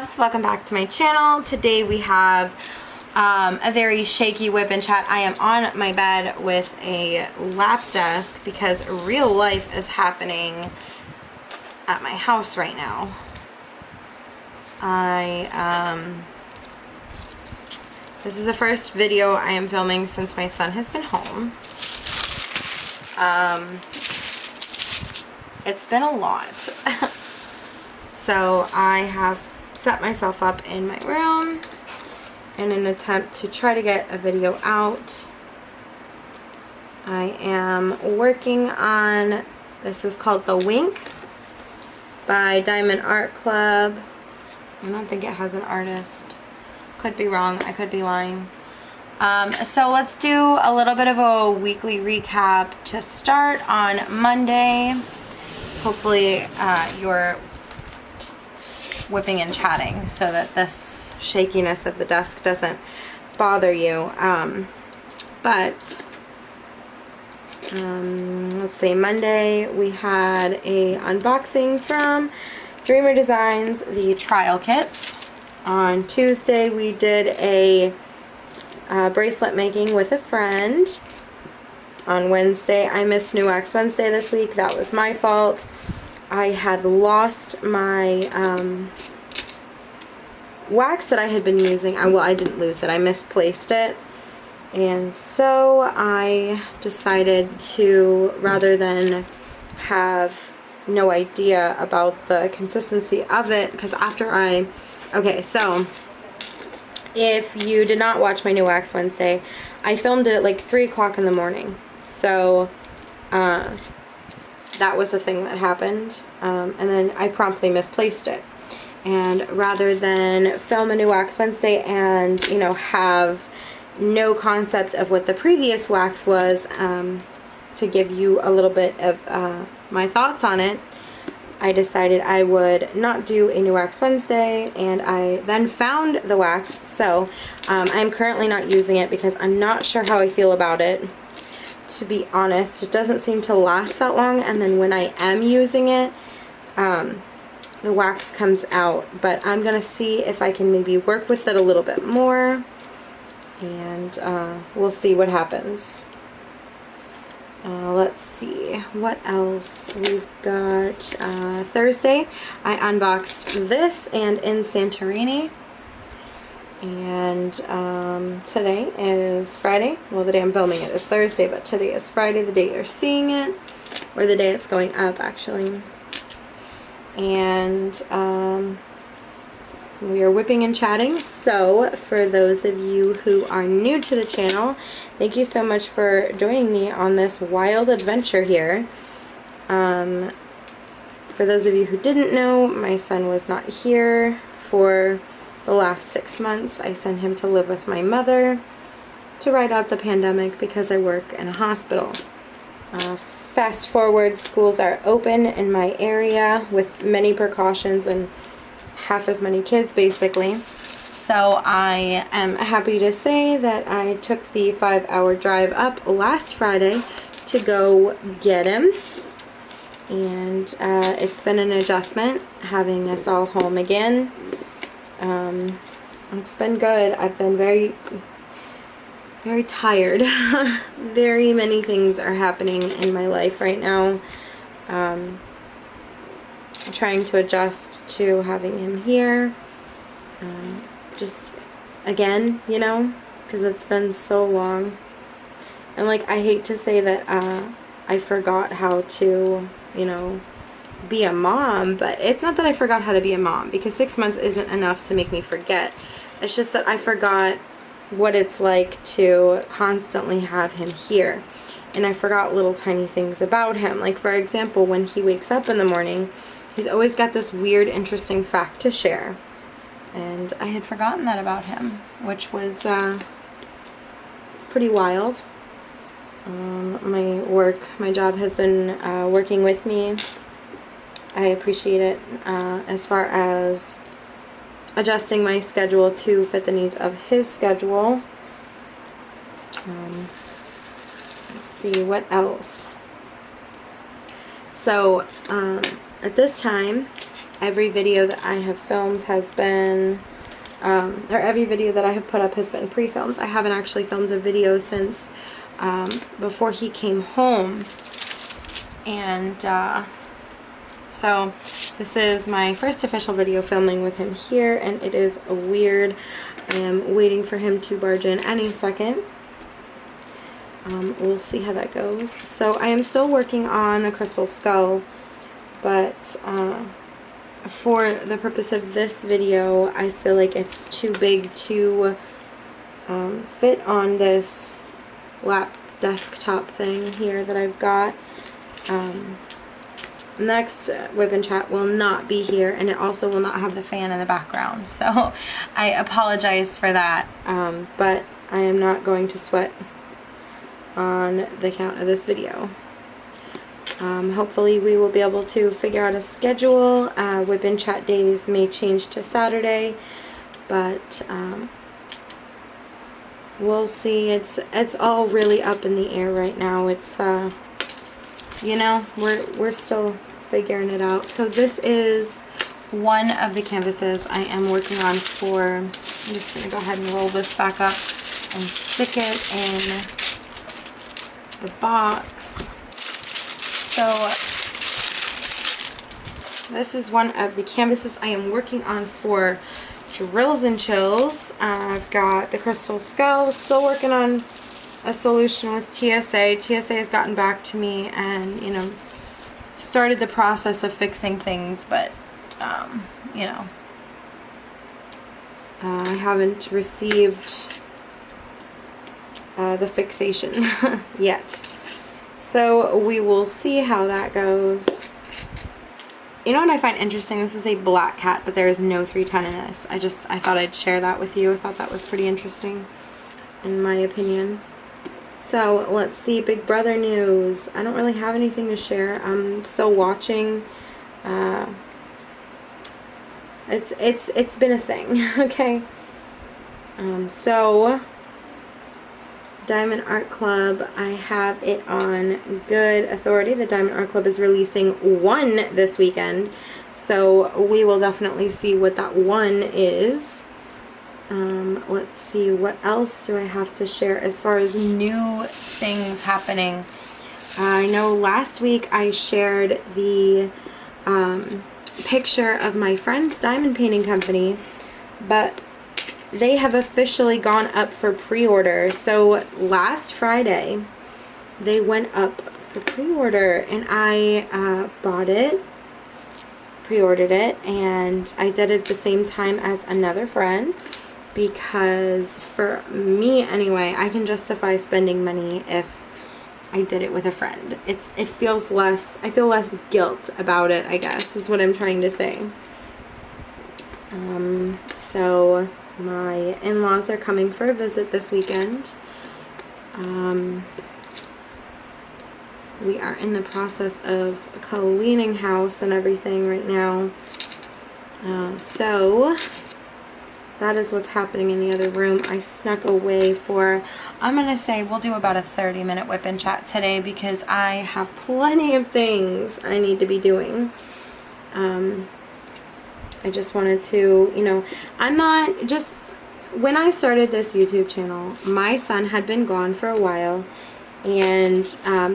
loves, welcome back to my channel. Today we have a very shaky Wip and Chat. I am on my bed with a lap desk because real life is happening at my house right now. This is the first video I am filming since my son has been home. It's been a lot. So I have set myself up in my room in an attempt to try to get a video out. I am working on, this is called The Wink by Diamond Art Club. I don't think it has an artist. Could be wrong, I could be lying. So let's do a little bit of a weekly recap to start on Monday. Hopefully you're whipping and chatting so that this shakiness of the desk doesn't bother you. Let's see, Monday we had a unboxing from Dreamer Designs, the trial kits. On Tuesday we did a bracelet making with a friend. On Wednesday, I missed New Wax Wednesday this week. That was my fault. I had lost my wax that I had been using. Well, I didn't lose it. I misplaced it. And so I decided to, rather than have no idea about the consistency of it, because after okay, so if you did not watch my New Wax Wednesday, I filmed it at like 3 o'clock in the morning. So that was a thing that happened. And then I promptly misplaced it. And rather than film a New Wax Wednesday and, you know, have no concept of what the previous wax was, to give you a little bit of my thoughts on it, I decided I would not do a New Wax Wednesday, and I then found the wax. So I'm currently not using it because I'm not sure how I feel about it. To be honest, it doesn't seem to last that long, and then when I am using it, the wax comes out. But I'm gonna see if I can maybe work with it a little bit more, and we'll see what happens. Let's see what else we've got. Thursday I unboxed this and In Santorini, and today is Friday. Well, the day I'm filming it is Thursday, but today is Friday, the day you're seeing it, or the day it's going up actually. And we are whipping and chatting. So for those of you who are new to the channel, thank you so much for joining me on this wild adventure here. For those of you who didn't know, my son was not here for the last 6 months. I sent him to live with my mother to ride out the pandemic because I work in a hospital. Fast forward, schools are open in my area with many precautions and half as many kids basically. So I am happy to say that I took the 5-hour drive up last Friday to go get him, and it's been an adjustment having us all home again. It's been good. I've been very tired. Very many things are happening in my life right now. Trying to adjust to having him here, just again, you know, because it's been so long. And like, I hate to say that I forgot how to, you know, be a mom, but it's not that I forgot how to be a mom, because 6 months isn't enough to make me forget. It's just that I forgot what it's like to constantly have him here, and I forgot little tiny things about him. Like, for example, when he wakes up in the morning, he's always got this weird, interesting fact to share. And I had forgotten that about him, which was pretty wild. My job has been working with me. I appreciate it as far as adjusting my schedule to fit the needs of his schedule. Let's see, what else? So, at this time, every video that I have filmed has been, or every video that I have put up has been pre-filmed. I haven't actually filmed a video since before he came home. And so this is my first official video filming with him here, and it is weird. I am waiting for him to barge in any second. We'll see how that goes. So I am still working on the crystal skull, but for the purpose of this video, I feel like it's too big to fit on this lap desktop thing here that I've got. Next Wip and Chat will not be here, and it also will not have the fan in the background, so I apologize for that, but I am not going to sweat on the count of this video. Hopefully we will be able to figure out a schedule. Wip and Chat days may change to Saturday, but we'll see. It's all really up in the air right now. It's you know, we're still figuring it out. So this is one of the canvases I am working on for, I'm just going to go ahead and roll this back up and stick it in the box. So this is one of the canvases I am working on for Drills and Chills. I've got the crystal skull, still working on a solution with TSA. TSA has gotten back to me and, you know, started the process of fixing things, but, you know, I haven't received the fixation yet. So we will see how that goes. You know what I find interesting? This is a black cat, but there is no 310 in this. I thought I'd share that with you. I thought that was pretty interesting, in my opinion. So let's see, Big Brother news. I don't really have anything to share. I'm still watching. It's been a thing, okay. So Diamond Art Club, I have it on good authority. The Diamond Art Club is releasing one this weekend, so we will definitely see what that one is. Let's see, what else do I have to share as far as new things happening? I know last week I shared the picture of my friend's diamond painting company, but they have officially gone up for pre-order. So last Friday they went up for pre-order, and I bought it, pre-ordered it, and I did it at the same time as another friend, because for me anyway, I can justify spending money if I did it with a friend. It feels less, I feel less guilt about it, I guess, is what I'm trying to say. So my in-laws are coming for a visit this weekend. We are in the process of cleaning house and everything right now. So that is what's happening in the other room. I snuck away for, I'm going to say we'll do about a 30-minute Wip and Chat today, because I have plenty of things I need to be doing. I just wanted to, you know, I'm not just, when I started this YouTube channel, my son had been gone for a while, and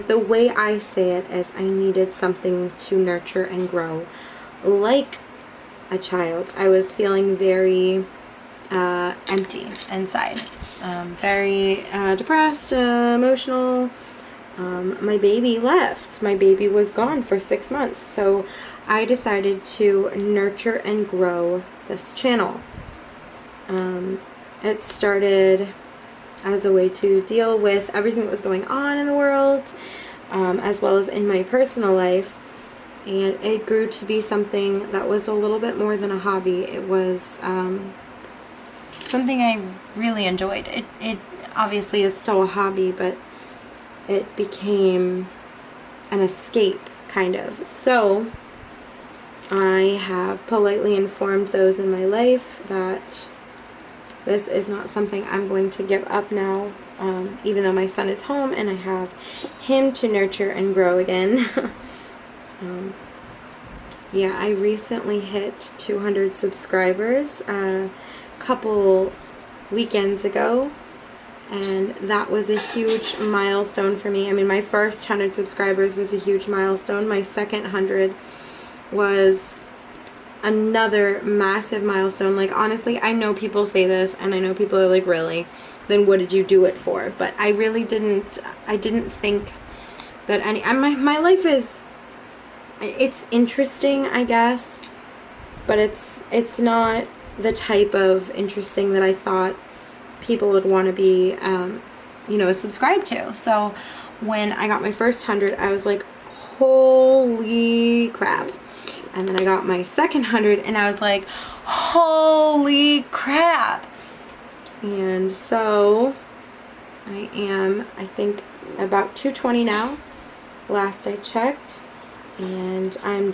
the way I say it is I needed something to nurture and grow like a child. I was feeling very empty inside, very depressed, emotional. My baby left. My baby was gone for 6 months, so I decided to nurture and grow this channel. It started as a way to deal with everything that was going on in the world, as well as in my personal life, and it grew to be something that was a little bit more than a hobby. It was something I really enjoyed. It obviously is still a hobby, but it became an escape, kind of. So I have politely informed those in my life that this is not something I'm going to give up now, even though my son is home and I have him to nurture and grow again. yeah, I recently hit 200 subscribers a couple weekends ago, and that was a huge milestone for me. I mean, my first 100 subscribers was a huge milestone. My second 100 was another massive milestone. Like, honestly, I know people say this, and I know people are like, really? Then what did you do it for? But I really didn't, I didn't think that my life is, it's interesting, I guess, but it's not the type of interesting that I thought people would want to be, you know, subscribed to. So when I got my first 100, I was like, holy crap. And then I got my second 100, and I was like, holy crap. And so I am, I think, about 220 now, last I checked. And I'm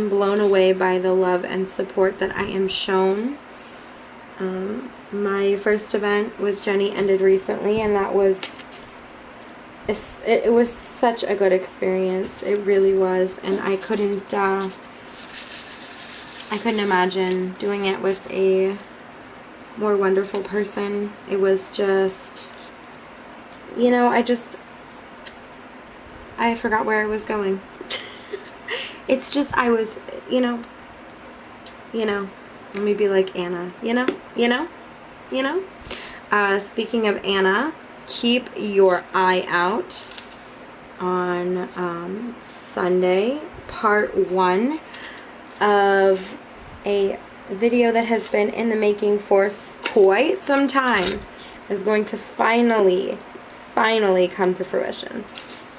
blown away by the love and support that I am shown. My first event with Jenny ended recently, and that was, it was such a good experience. It really was. And I couldn't imagine doing it with a more wonderful person. It was just, you know, I forgot where I was going. It's just, I was, you know, let me be like Anna, you know. Speaking of Anna, keep your eye out on Sunday, part 1 of a video that has been in the making for quite some time is going to finally come to fruition.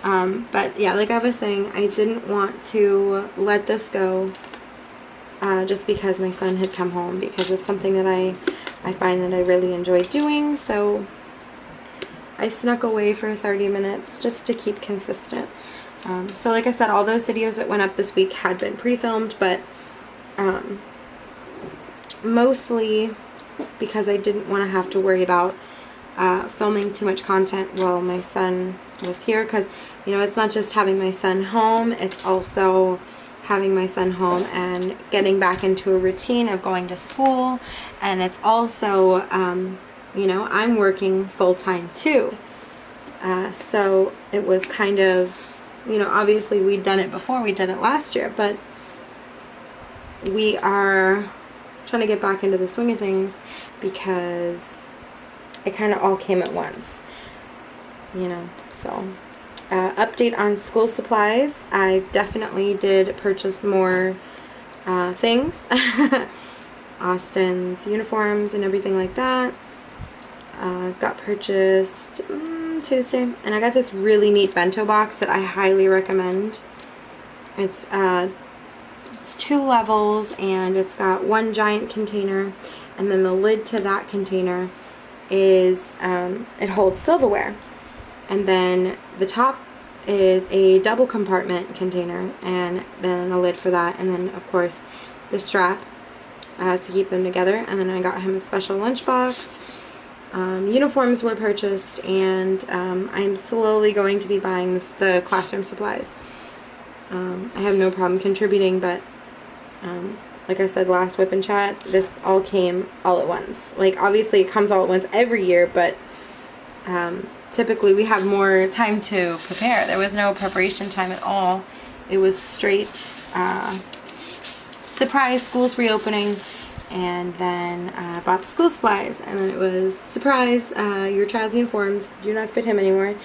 But yeah, like I was saying, I didn't want to let this go just because my son had come home, because it's something that I find that I really enjoy doing. So I snuck away for 30 minutes just to keep consistent. So like I said, all those videos that went up this week had been pre-filmed, but mostly because I didn't want to have to worry about filming too much content while my son was here, because, you know, it's not just having my son home, it's also having my son home and getting back into a routine of going to school, and it's also, you know, I'm working full-time too. So it was kind of, you know, obviously we'd done it before, we did it last year, but we are trying to get back into the swing of things because it kind of all came at once, you know. So update on school supplies. I definitely did purchase more things. Austin's uniforms and everything like that got purchased Tuesday, and I got this really neat bento box that I highly recommend. It's 2 levels, and it's got one giant container, and then the lid to that container is it holds silverware, and then the top is a double compartment container, and then a lid for that, and then of course the strap to keep them together. And then I got him a special lunchbox. Uniforms were purchased, and I'm slowly going to be buying the classroom supplies. I have no problem contributing, but like I said last Wip and Chat, this all came all at once. Like, obviously it comes all at once every year, but typically we have more time to prepare. There was no preparation time at all. It was straight surprise, school's reopening, and then bought the school supplies, and then it was surprise, your child's uniforms do not fit him anymore,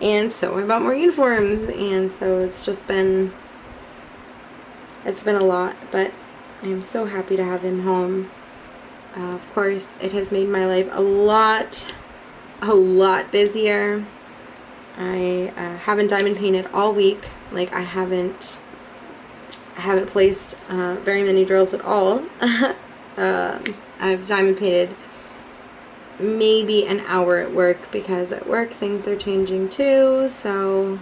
and so I bought more uniforms. And so it's just been, it's been a lot, but I'm so happy to have him home. Of course, it has made my life a lot busier. I haven't diamond painted all week. Like, I haven't placed very many drills at all. I've diamond painted maybe an hour at work, because at work things are changing too. So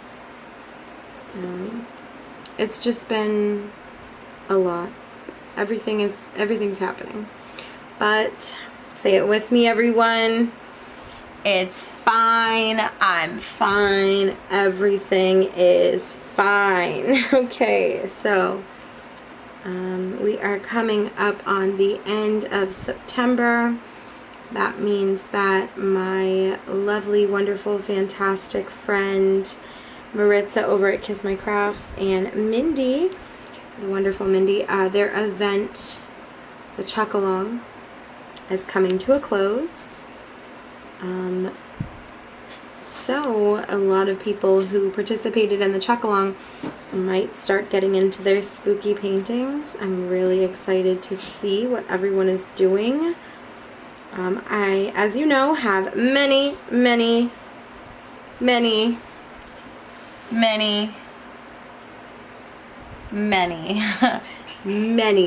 it's just been a lot. Everything's happening. But say it with me, everyone. It's fine. I'm fine. Everything is fine. Okay, so We are coming up on the end of September. That means that my lovely, wonderful, fantastic friend Maritza over at Kiss My Crafts and Mindy, the wonderful Mindy, their event, the Chuck-along, is coming to a close. So a lot of people who participated in the Chuck-along might start getting into their spooky paintings. I'm really excited to see what everyone is doing. I, as you know, have many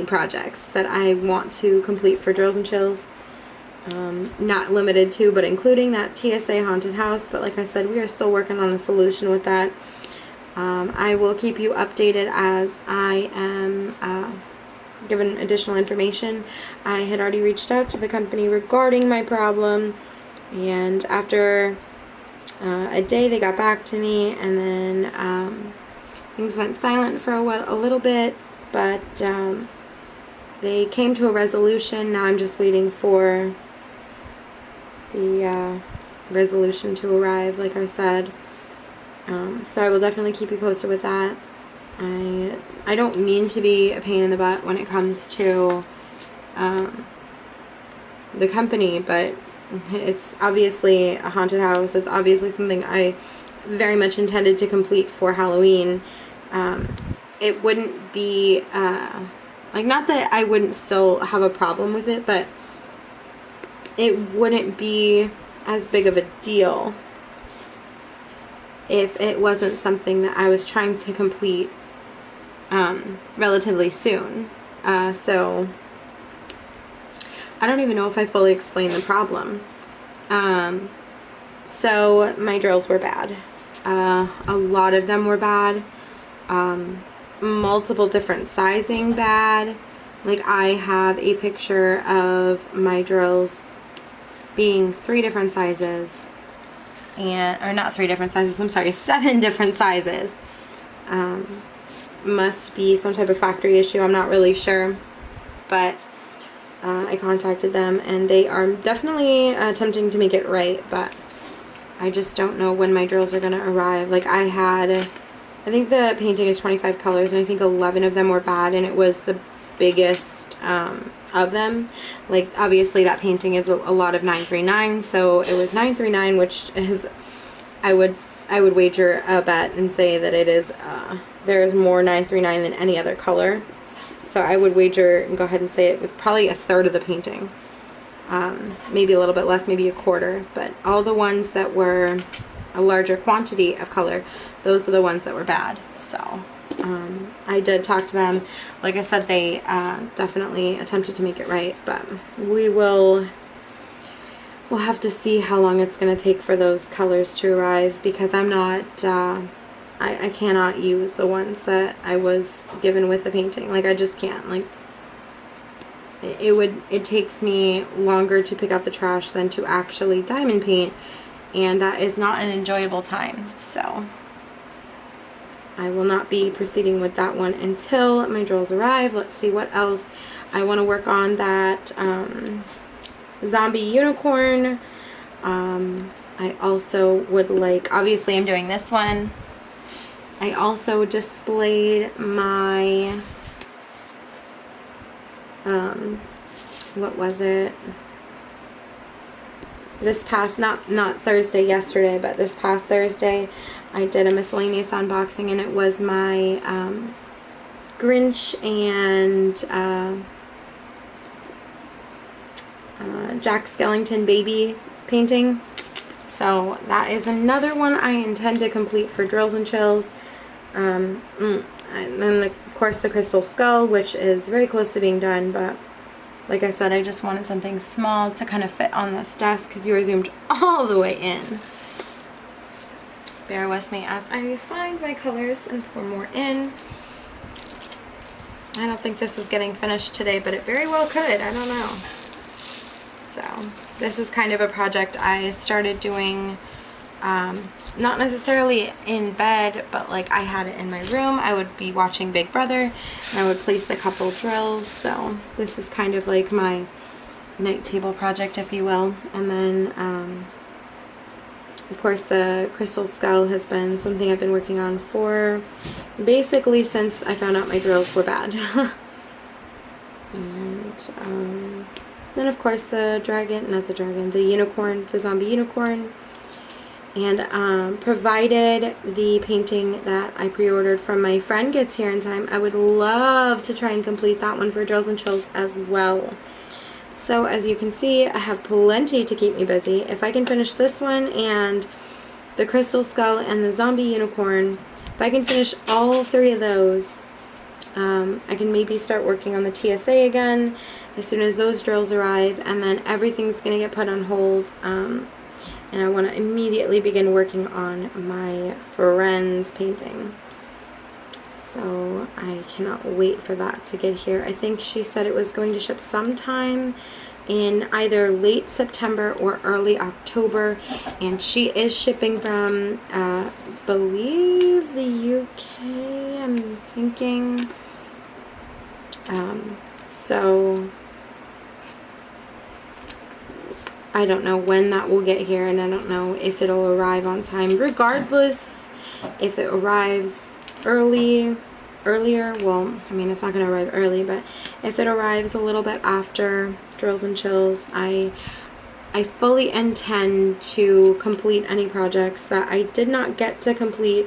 projects that I want to complete for Drills and Chills. Not limited to, but including that TSA haunted house. But like I said, we are still working on a solution with that. I will keep you updated as I am given additional information. I had already reached out to the company regarding my problem, and after a day they got back to me, and then things went silent for a little bit, but they came to a resolution. Now I'm just waiting for the resolution to arrive, like I said. So I will definitely keep you posted with that. I don't mean to be a pain in the butt when it comes to the company, but it's obviously a haunted house. It's obviously something I very much intended to complete for Halloween. It wouldn't be, like, not that I wouldn't still have a problem with it, but it wouldn't be as big of a deal if it wasn't something that I was trying to complete relatively soon. So I don't even know if I fully explained the problem. So my drills were bad. A lot of them were bad. Multiple different sizing bad. Like, I have a picture of my drills being 3 different sizes, or not 3 different sizes, I'm sorry, 7 different sizes. Must be some type of factory issue, I'm not really sure, but I contacted them and they are definitely attempting to make it right, but I just don't know when my drills are going to arrive. Like, I think the painting is 25 colors, and I think 11 of them were bad, and it was the biggest of them. Like, obviously that painting is a lot of 939, so it was 939, which is, I would wager a bet and say that it is there is more 939 than any other color. So I would wager and go ahead and say it was probably a third of the painting. Maybe a little bit less, maybe a quarter, but all the ones that were a larger quantity of color, those are the ones that were bad. So I did talk to them. Like I said, they definitely attempted to make it right, but we'll have to see how long it's going to take for those colors to arrive, because I'm not I cannot use the ones that I was given with the painting. Like, I just can't. Like, it takes me longer to pick up the trash than to actually diamond paint, and that is not an enjoyable time. So I will not be proceeding with that one until my drills arrive. Let's see what else. I want to work on that zombie unicorn. I also would like, obviously I'm doing this one. I also displayed my, what was it? This past, not Thursday, yesterday, but this past Thursday, I did a miscellaneous unboxing, and it was my Grinch and Jack Skellington baby painting. So that is another one I intend to complete for Drills and Chills. And then of course the Crystal Skull, which is very close to being done, but like I said, I just wanted something small to kind of fit on this desk because you are zoomed all the way in. Bear with me as I find my colors and pour more in. I don't think this is getting finished today, but it very well could. I don't know. So this is kind of a project I started doing not necessarily in bed, but like I had it in my room. I would be watching Big Brother and I would place a couple drills. So this is kind of like my night table project, if you will. And then of course the crystal skull has been something I've been working on for basically since I found out my drills were bad. And then of course the unicorn, the zombie unicorn. And provided the painting that I pre-ordered from my friend gets here in time, I would love to try and complete that one for Drills and Chills as well. So as you can see, I have plenty to keep me busy. If I can finish this one and the crystal skull and the zombie unicorn, if I can finish all 3 of those, I can maybe start working on the TSA again as soon as those drills arrive, and then everything's going to get put on hold. And I want to immediately begin working on my friend's painting. So I cannot wait for that to get here. I think she said it was going to ship sometime in either late September or early October. And she is shipping from, I believe, the UK, I'm thinking. So I don't know when that will get here, and I don't know if it'll arrive on time. Regardless, if it arrives earlier, well, I mean, it's not going to arrive early, but if it arrives a little bit after Drills and Chills, I fully intend to complete any projects that I did not get to complete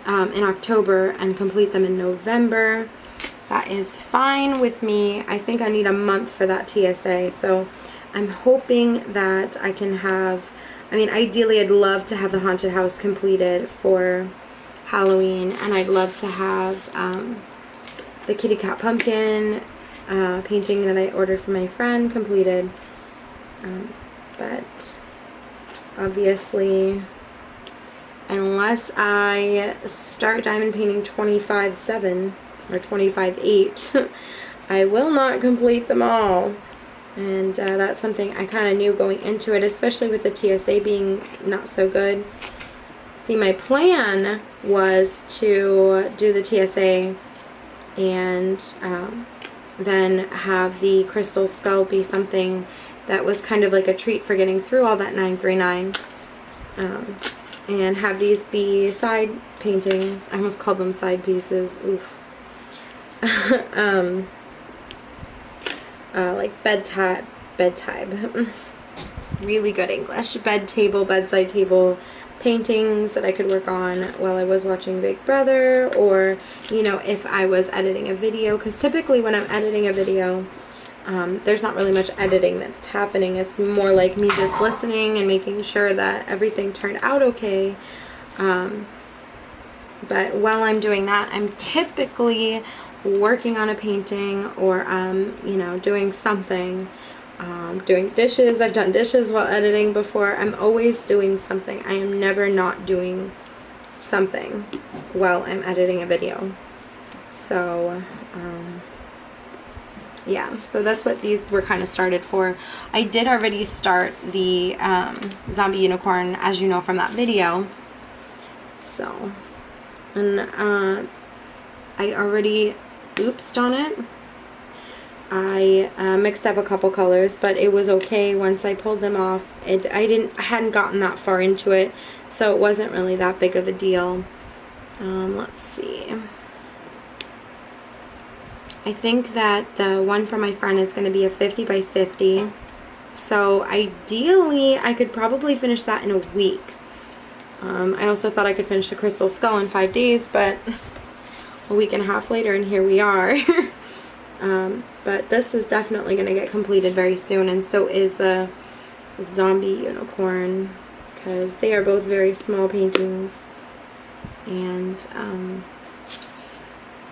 in October and complete them in November. That is fine with me. I think I need a month for that TSA, so I'm hoping that I can have, I mean, ideally I'd love to have the haunted house completed for Halloween, and I'd love to have the kitty cat pumpkin painting that I ordered from my friend completed. But obviously, unless I start diamond painting 25/7 or 25/8, I will not complete them all. And that's something I kind of knew going into it, especially with the TSA being not so good. See, my plan was to do the TSA and then have the crystal skull be something that was kind of like a treat for getting through all that 939. And have these be side paintings. I almost called them side pieces. Oof. Like bedside, really good English, bedside table paintings that I could work on while I was watching Big Brother, or, you know, if I was editing a video, because typically when I'm editing a video, there's not really much editing that's happening. It's more like me just listening and making sure that everything turned out okay. But while I'm doing that, I'm typically working on a painting, or you know, doing something, doing dishes. I've done dishes while editing before. I'm always doing something. I am never not doing something while I'm editing a video. So yeah, so that's what these were kind of started for. I did already start the zombie unicorn, as you know from that video. So, and I already oopsed on it. I mixed up a couple colors, but it was okay once I pulled them off. I hadn't gotten that far into it, so it wasn't really that big of a deal. Let's see. I think that the one for my friend is going to be a 50 by 50. So ideally, I could probably finish that in a week. I also thought I could finish the crystal skull in 5 days, but a week and a half later, and here we are. But this is definitely going to get completed very soon, and so is the zombie unicorn, because they are both very small paintings. And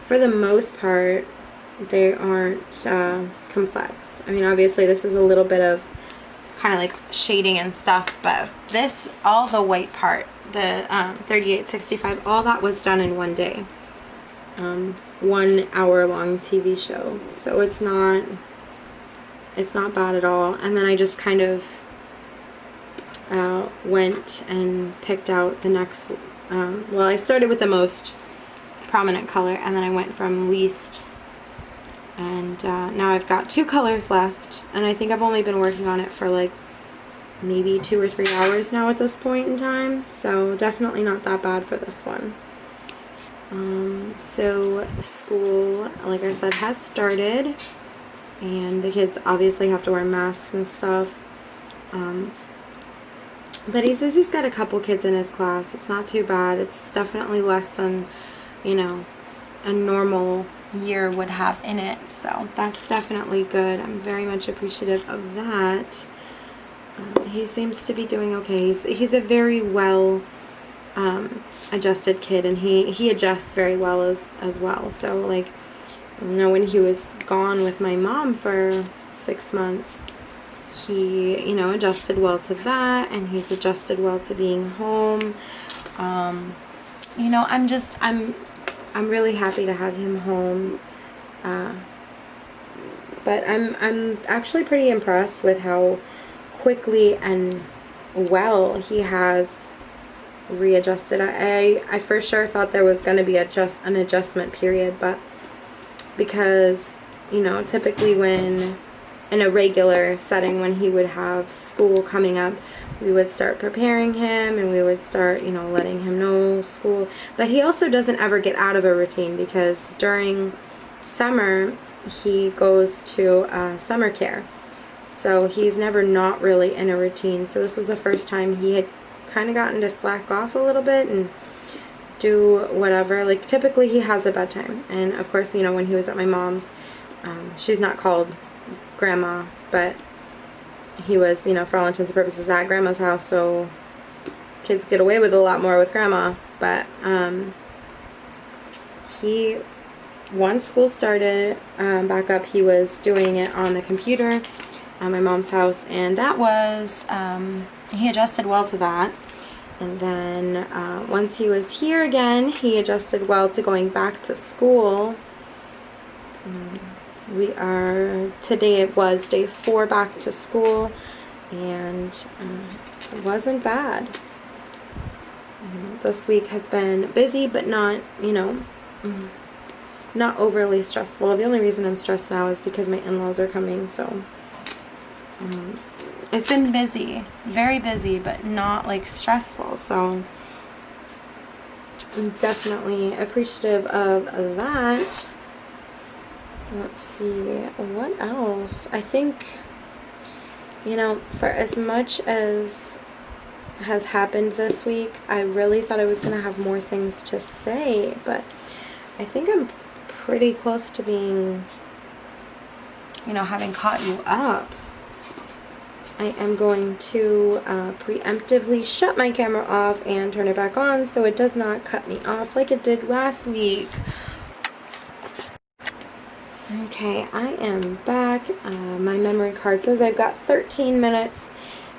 for the most part, they aren't complex. I mean, obviously this is a little bit of kind of like shading and stuff, but this, all the white part, the 3865, all that was done in one day. 1 hour long TV show, so it's not bad at all. And then I just kind of went and picked out the next, well, I started with the most prominent color, and then I went from least, and now I've got 2 colors left, and I think I've only been working on it for like maybe 2 or 3 hours now at this point in time, so definitely not that bad for this one. So school, like I said, has started, and the kids obviously have to wear masks and stuff. But he says he's got a couple kids in his class. It's not too bad. It's definitely less than, you know, a normal year would have in it. So that's definitely good. I'm very much appreciative of that. He seems to be doing okay. He's a very well adjusted kid, and he adjusts very well as well. So like, you know, when he was gone with my mom for 6 months, he, you know, adjusted well to that, and he's adjusted well to being home. You know, I'm really happy to have him home. But I'm actually pretty impressed with how quickly and well he has readjusted. I for sure thought there was going to be an adjustment period, but because, you know, typically when in a regular setting, when he would have school coming up, we would start preparing him, and we would start, you know, letting him know school. But he also doesn't ever get out of a routine, because during summer he goes to summer care, so he's never not really in a routine. So this was the first time he had kind of gotten to slack off a little bit and do whatever. Like, typically he has a bedtime, and of course, you know, when he was at my mom's, she's not called grandma, but he was, you know, for all intents and purposes at grandma's house, so kids get away with a lot more with grandma. But he, once school started back up, he was doing it on the computer at my mom's house, and that was, he adjusted well to that. And then once he was here again, he adjusted well to going back to school. Today it was day 4 back to school, and it wasn't bad. This week has been busy, but not, you know, not overly stressful. The only reason I'm stressed now is because my in-laws are coming, so it's been busy, very busy, but not like stressful, so I'm definitely appreciative of that. Let's see, what else? I think, you know, for as much as has happened this week, I really thought I was going to have more things to say, but I think I'm pretty close to being, you know, having caught you up. I am going to preemptively shut my camera off and turn it back on so it does not cut me off like it did last week. Okay, I am back. My memory card says I've got 13 minutes,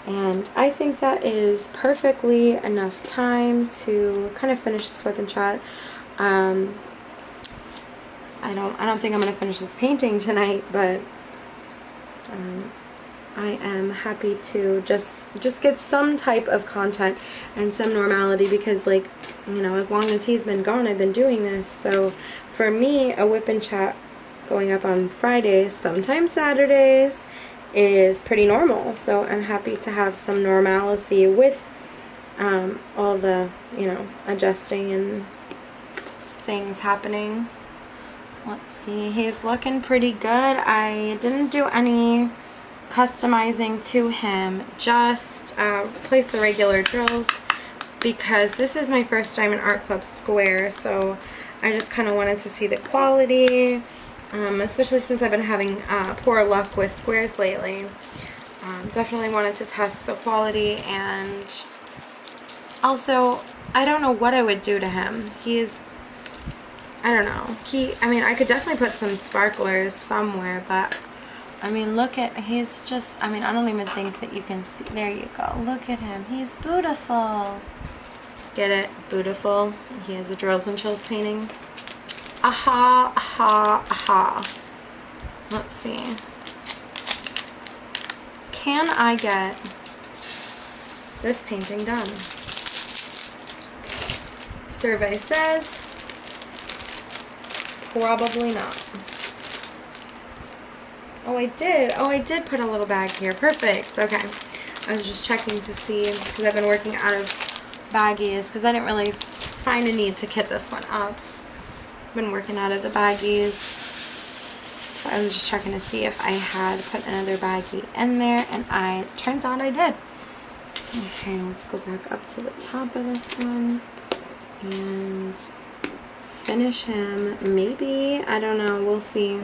and I think that is perfectly enough time to kind of finish this Wip and Chat. I don't think I'm gonna finish this painting tonight, but I am happy to just get some type of content and some normality, because, like, you know, as long as he's been gone, I've been doing this. So for me, a Wip and Chat going up on Fridays, sometimes Saturdays, is pretty normal. So I'm happy to have some normalcy with all the, you know, adjusting and things happening. Let's see, he's looking pretty good. I didn't do any customizing to him, just place the regular drills, because this is my first time in Art Club Square, so I just kind of wanted to see the quality. Especially since I've been having poor luck with squares lately. Definitely wanted to test the quality, and also, I don't know what I would do to him. I don't know. I mean, I could definitely put some sparklers somewhere, but, I mean, look at, he's just, I mean, I don't even think that you can see. There you go. Look at him. He's beautiful. Get it? Beautiful. He has a Drills and Chills painting. Aha, aha, aha. Let's see. Can I get this painting done. Survey says probably not. Oh, I did put a little bag here. Perfect. Okay. I was just checking to see, because I've been working out of baggies, because I didn't really find a need to kit this one up. I've been working out of the baggies. So I was just checking to see if I had put another baggie in there, and turns out I did. Okay, let's go back up to the top of this one and finish him. Maybe, I don't know, we'll see.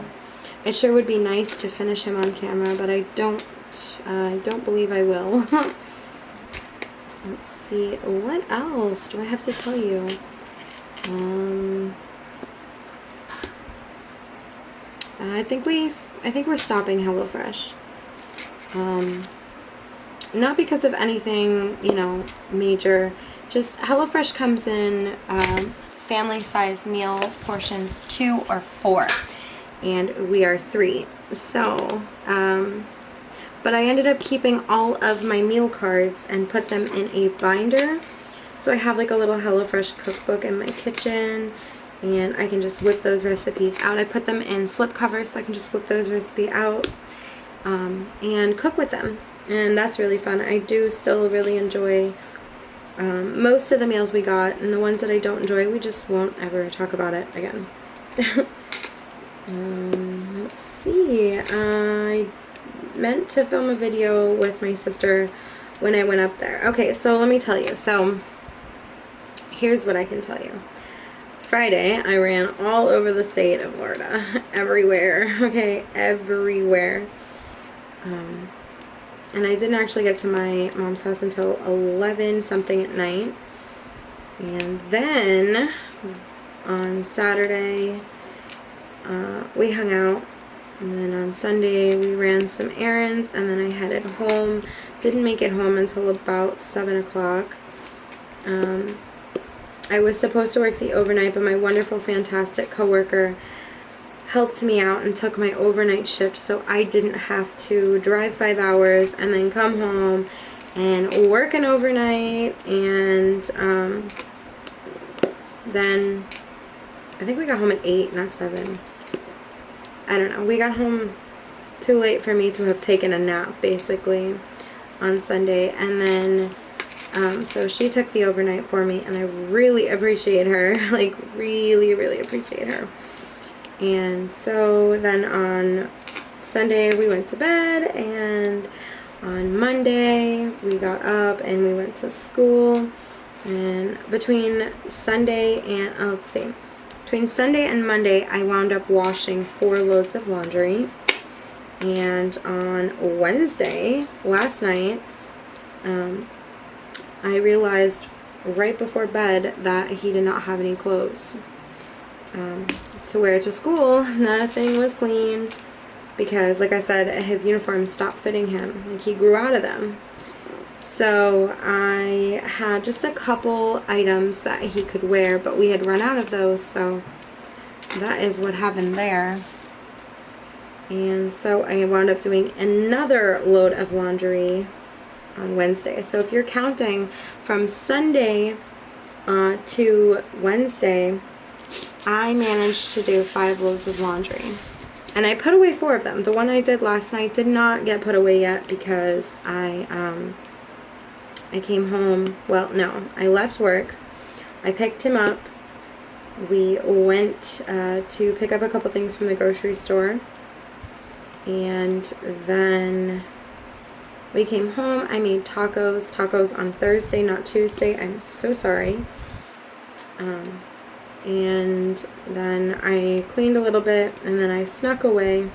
It sure would be nice to finish him on camera, but I don't believe I will. Let's see, what else do I have to tell you? I think we're stopping HelloFresh. Not because of anything, you know, major. Just HelloFresh comes in family-sized meal portions 2 or 4. And we are 3. So, but I ended up keeping all of my meal cards and put them in a binder. So I have like a little HelloFresh cookbook in my kitchen, and I can just whip those recipes out. I put them in slip covers so I can just whip those recipes out and cook with them. And that's really fun. I do still really enjoy most of the meals we got, and the ones that I don't enjoy, we just won't ever talk about it again. Let's see, I meant to film a video with my sister when I went up there. Okay, so let me tell you. So here's what I can tell you. Friday, I ran all over the state of Florida. Everywhere. Okay, everywhere. And I didn't actually get to my mom's house until 11 something at night. And then on Saturday, we hung out, and then on Sunday we ran some errands, and then I headed home. Didn't make it home until about 7 o'clock. I was supposed to work the overnight, but my wonderful, fantastic coworker helped me out and took my overnight shift, so I didn't have to drive 5 hours and then come home and work an overnight. And then I think we got home at 8, not 7. I don't know. We got home too late for me to have taken a nap, basically, on Sunday. And then, so she took the overnight for me, and I really appreciate her. Like, really, really appreciate her. And so then on Sunday, we went to bed, and on Monday, we got up and we went to school. And between Sunday and, let's see. Between Sunday and Monday, I wound up washing 4 loads of laundry. And on Wednesday, last night, I realized right before bed that he did not have any clothes to wear to school. Nothing was clean because, like I said, his uniform stopped fitting him. Like, he grew out of them. So I had just a couple items that he could wear, but we had run out of those, so that is what happened there. And so I wound up doing another load of laundry on Wednesday. So if you're counting from Sunday to Wednesday, I managed to do 5 loads of laundry. And I put away 4 of them. The one I did last night did not get put away yet because I came home. Well, no, I left work. I picked him up. We went to pick up a couple things from the grocery store. And then we came home. I made tacos on Thursday, not Tuesday. I'm so sorry. And then I cleaned a little bit, and then I snuck away.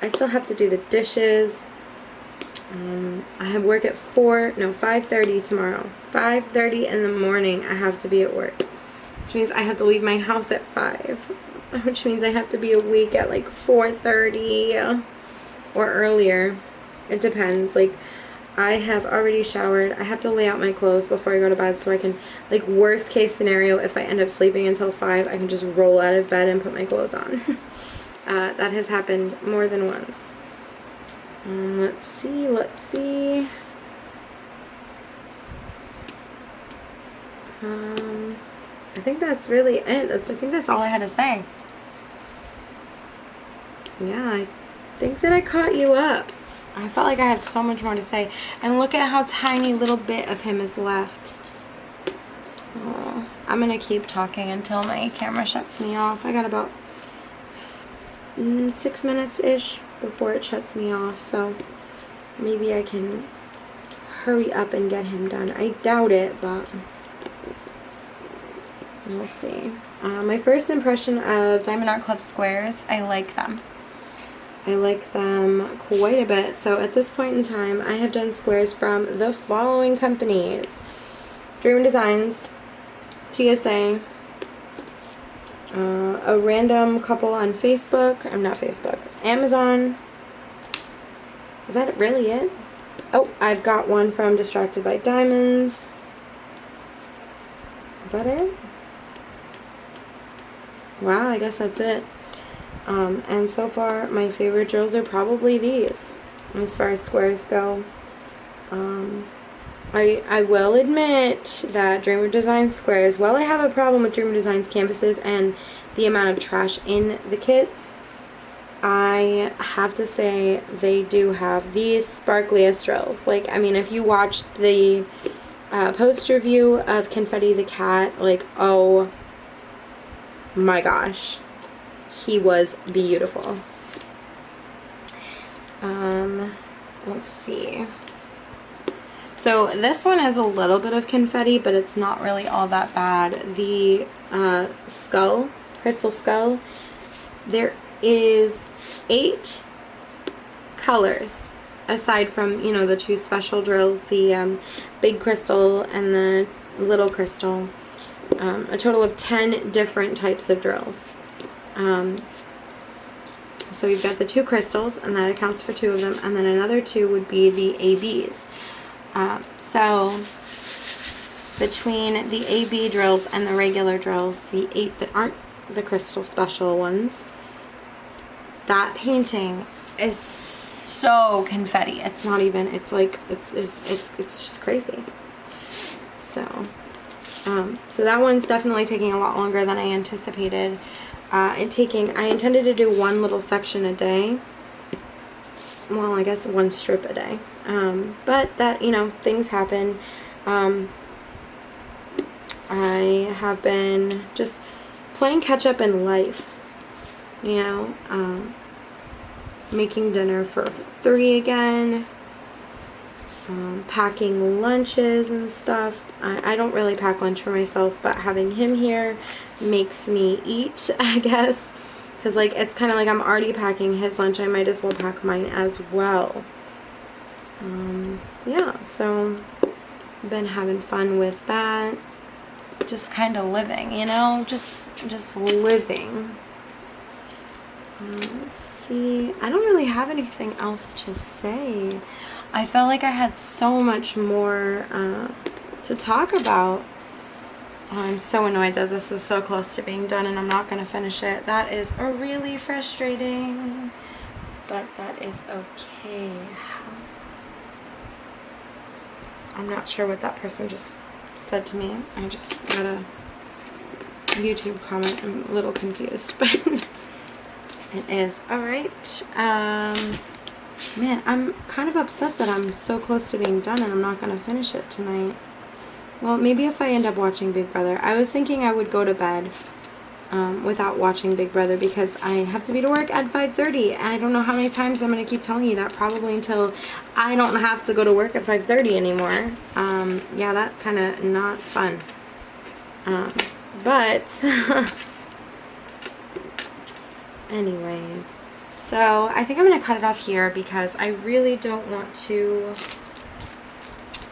I still have to do the dishes. I have work at 5:30 tomorrow. 5:30 in the morning I have to be at work. Which means I have to leave my house at 5. Which means I have to be awake at like 4:30 or earlier. It depends. Like, I have already showered. I have to lay out my clothes before I go to bed so I can, like, worst case scenario, if I end up sleeping until 5, I can just roll out of bed and put my clothes on. That has happened more than once. Let's see. I think that's really it. I think that's all I had to say. Yeah, I think that I caught you up. I felt like I had so much more to say. And look at how tiny little bit of him is left. Oh, I'm going to keep talking until my camera shuts me off. I got about 6 minutes-ish before it shuts me off. So maybe I can hurry up and get him done. I doubt it, but we'll see. My first impression of Diamond Art Club squares, I like them. I like them quite a bit. So at this point in time, I have done squares from the following companies: Dream Designs, TSA, a random couple on Facebook. I'm not Facebook. Amazon. Is that really it? Oh, I've got one from Distracted by Diamonds. Is that it? Wow, I guess that's it. And so far, my favorite drills are probably these, as far as squares go. I will admit that Dreamer Designs squares, while I have a problem with Dreamer Designs canvases and the amount of trash in the kits, I have to say they do have these sparkliest drills. Like, I mean, if you watched the post review of Confetti the Cat, like, oh my gosh. He was beautiful. Let's see. So this one is a little bit of confetti, but it's not really all that bad. The skull, crystal skull, there is 8 colors aside from, you know, the 2 special drills, the big crystal and the little crystal. A total of 10 different types of drills. So we've got the 2 crystals, and that accounts for 2 of them, and then another 2 would be the ABs. So between the AB drills and the regular drills, the 8 that aren't the crystal special ones, that painting is so confetti. It's not even, it's like, it's just crazy. So that one's definitely taking a lot longer than I anticipated. I intended to do one little section a day. Well, I guess 1 strip a day. But that, you know, things happen. I have been just playing catch up in life. You know, making dinner for 3 again. Packing lunches and stuff. I don't really pack lunch for myself, but having him here makes me eat, I guess, because like it's kind of like I'm already packing his lunch, I might as well pack mine as well. Yeah, so I've been having fun with that, just kind of living, you know, just living. Let's see, I don't really have anything else to say. I felt like I had so much more to talk about. Oh, I'm so annoyed that this is so close to being done and I'm not going to finish it. That is really frustrating, but that is okay. I'm not sure what that person just said to me. I just got a YouTube comment. I'm a little confused, but it is. Alright. Man, I'm kind of upset that I'm so close to being done and I'm not going to finish it tonight. Well, maybe if I end up watching Big Brother. I was thinking I would go to bed without watching Big Brother because I have to be to work at 5:30. And I don't know how many times I'm going to keep telling you that. Probably until I don't have to go to work at 5:30 anymore. Yeah, that kind of not fun. But anyways, so I think I'm going to cut it off here because I really don't want to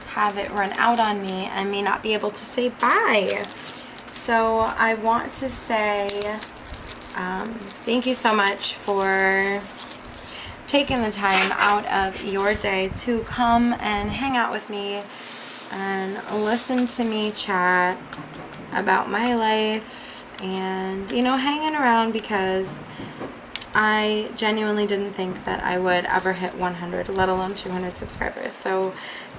have it run out on me and me not be able to say bye. So I want to say thank you so much for taking the time out of your day to come and hang out with me and listen to me chat about my life and, you know, hanging around because I genuinely didn't think that I would ever hit 100, let alone 200 subscribers. So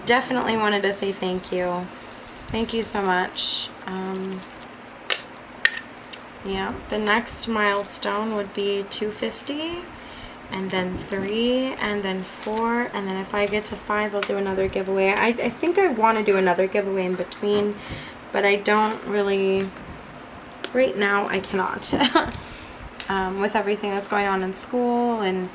definitely wanted to say thank you. Thank you so much. Yeah, the next milestone would be 250, and then 3, and then 4, and then if I get to 5, I'll do another giveaway. I think I want to do another giveaway in between, but I don't really, right now I cannot. With everything that's going on in school and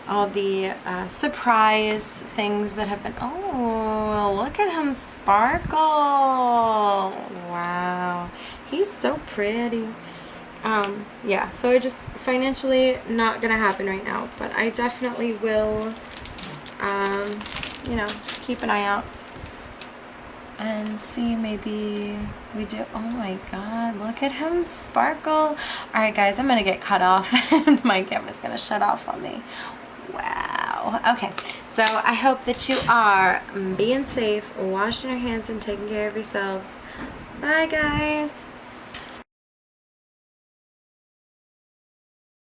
all the surprise things that have been, oh, look at him sparkle. Wow, he's so pretty. Yeah, so I just, financially not gonna happen right now, but I definitely will, you know, keep an eye out and see, maybe we do. Oh my god, look at him sparkle. Alright guys, I'm gonna get cut off and my camera's gonna shut off on me. Wow. Okay, so I hope that you are being safe, washing your hands, and taking care of yourselves. Bye guys.